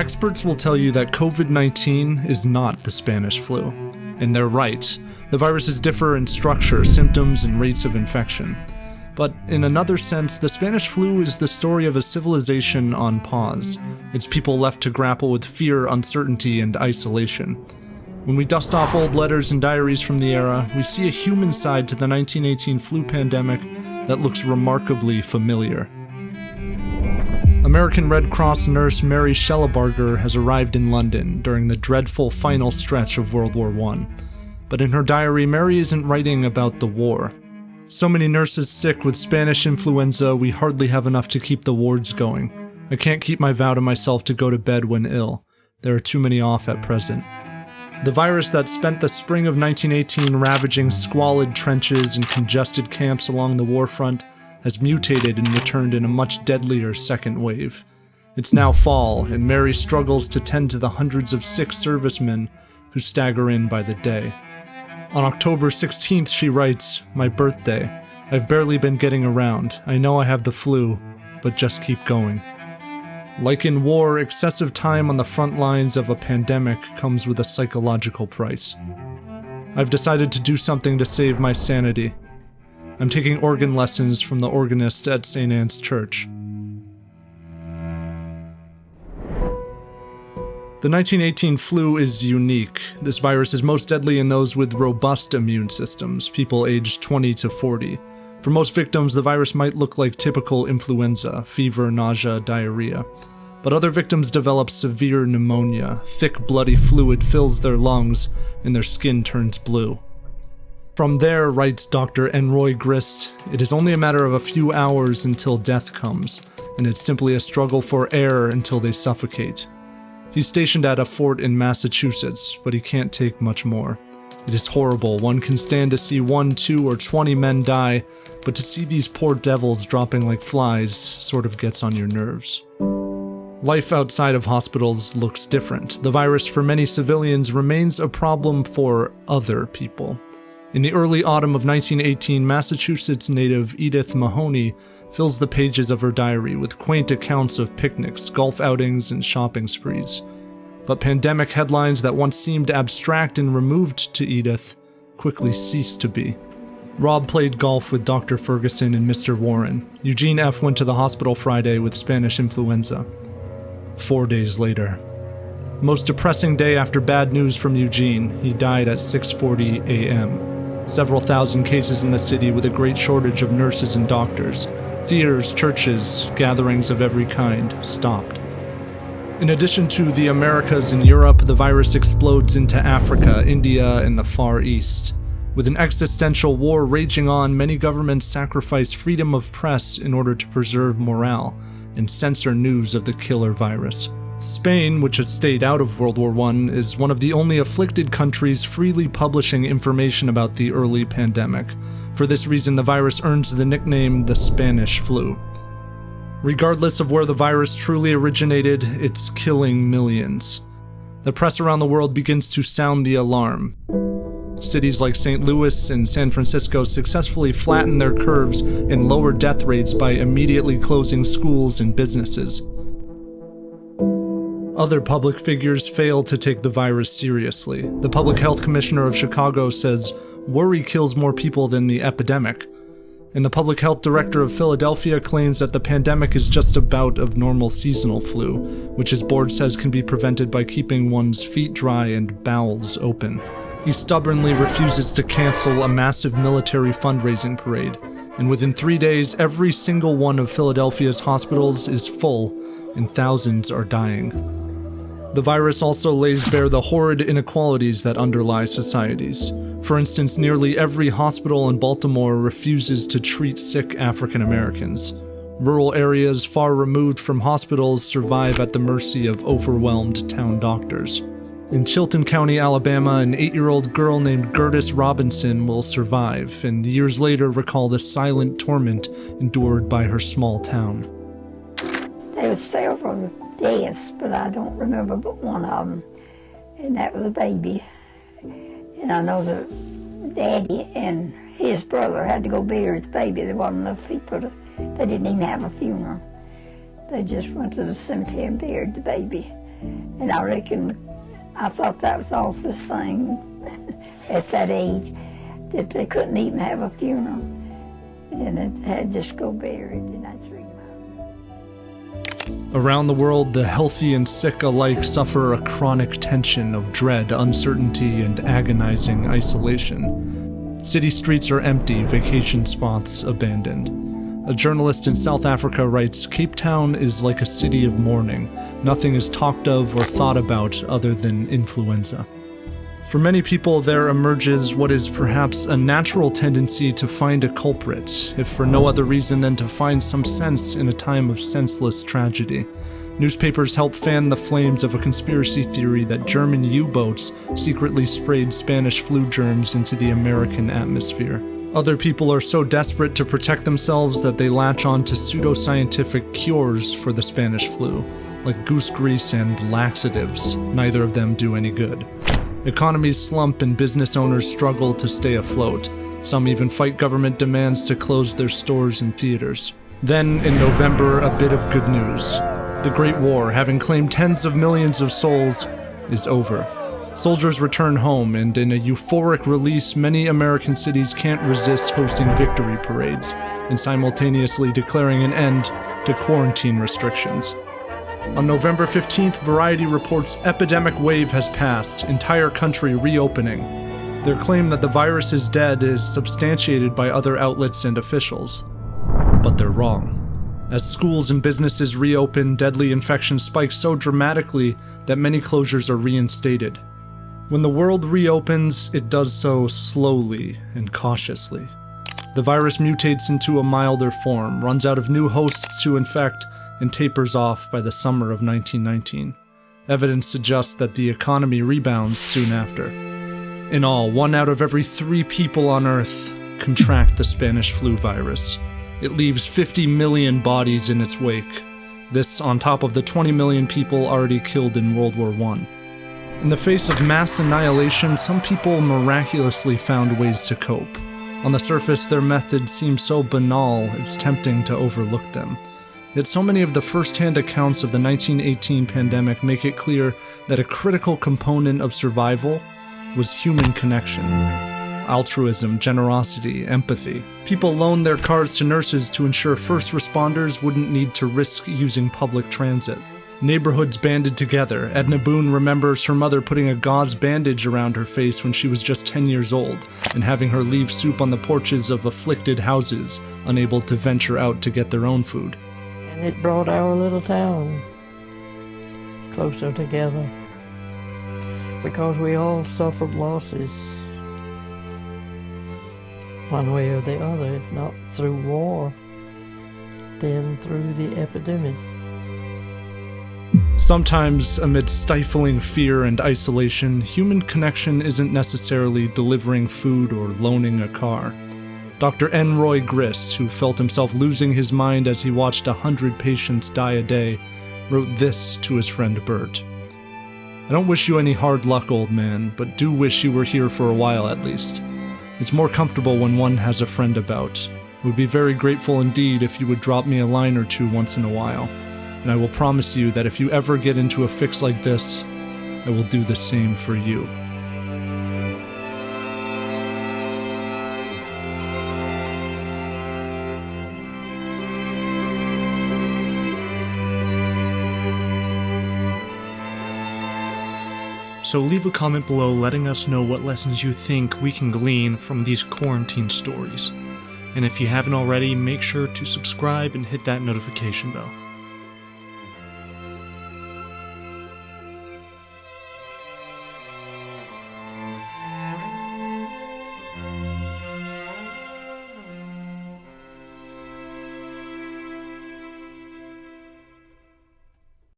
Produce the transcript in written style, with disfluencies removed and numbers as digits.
Experts will tell you that COVID-19 is not the Spanish flu. And they're right. The viruses differ in structure, symptoms, and rates of infection. But in another sense, the Spanish flu is the story of a civilization on pause. It's people left to grapple with fear, uncertainty, and isolation. When we dust off old letters and diaries from the era, we see a human side to the 1918 flu pandemic that looks remarkably familiar. American Red Cross nurse Mary Schellebarger has arrived in London during the dreadful final stretch of World War I. But in her diary, Mary isn't writing about the war. So many nurses sick with Spanish influenza, we hardly have enough to keep the wards going. I can't keep my vow to myself to go to bed when ill. There are too many off at present. The virus that spent the spring of 1918 ravaging squalid trenches and congested camps along the warfront has mutated and returned in a much deadlier second wave. It's now fall, and Mary struggles to tend to the hundreds of sick servicemen who stagger in by the day. On October 16th, she writes, "My birthday. I've barely been getting around. I know I have the flu, but just keep going." Like in war, excessive time on the front lines of a pandemic comes with a psychological price. I've decided to do something to save my sanity. I'm taking organ lessons from the organist at St. Anne's Church. The 1918 flu is unique. This virus is most deadly in those with robust immune systems, people aged 20 to 40. For most victims, the virus might look like typical influenza, fever, nausea, diarrhea. But other victims develop severe pneumonia, thick bloody fluid fills their lungs, and their skin turns blue. From there, writes Dr. Enroy Grist, it is only a matter of a few hours until death comes, and it's simply a struggle for air until they suffocate. He's stationed at a fort in Massachusetts, but he can't take much more. It is horrible. One can stand to see 1, 2, or 20 men die, but to see these poor devils dropping like flies sort of gets on your nerves. Life outside of hospitals looks different. The virus for many civilians remains a problem for other people. In the early autumn of 1918, Massachusetts native Edith Mahoney fills the pages of her diary with quaint accounts of picnics, golf outings, and shopping sprees. But pandemic headlines that once seemed abstract and removed to Edith quickly ceased to be. Rob played golf with Dr. Ferguson and Mr. Warren. Eugene F. went to the hospital Friday with Spanish influenza. 4 days later. Most depressing day after bad news from Eugene, he died at 6:40 a.m. Several thousand cases in the city with a great shortage of nurses and doctors. Theaters, churches, gatherings of every kind stopped. In addition to the Americas and Europe, the virus explodes into Africa, India, and the Far East. With an existential war raging on, many governments sacrifice freedom of press in order to preserve morale and censor news of the killer virus. Spain, which has stayed out of World War I, is one of the only afflicted countries freely publishing information about the early pandemic. For this reason, the virus earns the nickname the Spanish flu. Regardless of where the virus truly originated, it's killing millions. The press around the world begins to sound the alarm. Cities like St. Louis and San Francisco successfully flatten their curves and lower death rates by immediately closing schools and businesses. Other public figures fail to take the virus seriously. The Public Health Commissioner of Chicago says, "Worry kills more people than the epidemic." And the Public Health Director of Philadelphia claims that the pandemic is just a bout of normal seasonal flu, which his board says can be prevented by keeping one's feet dry and bowels open. He stubbornly refuses to cancel a massive military fundraising parade, and within 3 days, every single one of Philadelphia's hospitals is full, and thousands are dying. The virus also lays bare the horrid inequalities that underlie societies. For instance, nearly every hospital in Baltimore refuses to treat sick African Americans. Rural areas far removed from hospitals survive at the mercy of overwhelmed town doctors. In Chilton County, Alabama, an 8-year-old girl named Gertis Robinson will survive, and years later recall the silent torment endured by her small town. There were several deaths, but I don't remember but one of them, and that was a baby. And I know the daddy and his brother had to go bury the baby. There wasn't enough people they didn't even have a funeral. They just went to the cemetery and buried the baby. And I reckon I thought that was all the same at that age, that they couldn't even have a funeral. And it had just go buried, and that's the reason. Around the world, the healthy and sick alike suffer a chronic tension of dread, uncertainty, and agonizing isolation. City streets are empty, vacation spots abandoned. A journalist in South Africa writes, "Cape Town is like a city of mourning. Nothing is talked of or thought about other than influenza." For many people, there emerges what is perhaps a natural tendency to find a culprit, if for no other reason than to find some sense in a time of senseless tragedy. Newspapers help fan the flames of a conspiracy theory that German U-boats secretly sprayed Spanish flu germs into the American atmosphere. Other people are so desperate to protect themselves that they latch on to pseudoscientific cures for the Spanish flu, like goose grease and laxatives. Neither of them do any good. Economies slump and business owners struggle to stay afloat. Some even fight government demands to close their stores and theaters. Then, in November, a bit of good news. The Great War, having claimed tens of millions of souls, is over. Soldiers return home, and in a euphoric release, many American cities can't resist hosting victory parades and simultaneously declaring an end to quarantine restrictions. On November 15th, Variety reports epidemic wave has passed, entire country reopening. Their claim that the virus is dead is substantiated by other outlets and officials. But they're wrong. As schools and businesses reopen, deadly infection spikes so dramatically that many closures are reinstated. When the world reopens, it does so slowly and cautiously. The virus mutates into a milder form, runs out of new hosts to infect, and tapers off by the summer of 1919. Evidence suggests that the economy rebounds soon after. In all, 1 out of every 3 people on Earth contract the Spanish flu virus. It leaves 50 million bodies in its wake. This on top of the 20 million people already killed in World War I. In the face of mass annihilation, some people miraculously found ways to cope. On the surface, their methods seem so banal, it's tempting to overlook them. Yet so many of the first-hand accounts of the 1918 pandemic make it clear that a critical component of survival was human connection. Altruism, generosity, empathy. People loaned their cars to nurses to ensure first responders wouldn't need to risk using public transit. Neighborhoods banded together. Edna Boone remembers her mother putting a gauze bandage around her face when she was just 10 years old, and having her leave soup on the porches of afflicted houses, unable to venture out to get their own food. And it brought our little town closer together, because we all suffered losses, one way or the other, if not through war, then through the epidemic. Sometimes, amid stifling fear and isolation, human connection isn't necessarily delivering food or loaning a car. Dr. N. Roy Grist, who felt himself losing his mind as he watched 100 patients die a day, wrote this to his friend Bert. "I don't wish you any hard luck, old man, but do wish you were here for a while at least. It's more comfortable when one has a friend about. I would be very grateful indeed if you would drop me a line or two once in a while, and I will promise you that if you ever get into a fix like this, I will do the same for you." So leave a comment below letting us know what lessons you think we can glean from these quarantine stories. And if you haven't already, make sure to subscribe and hit that notification bell.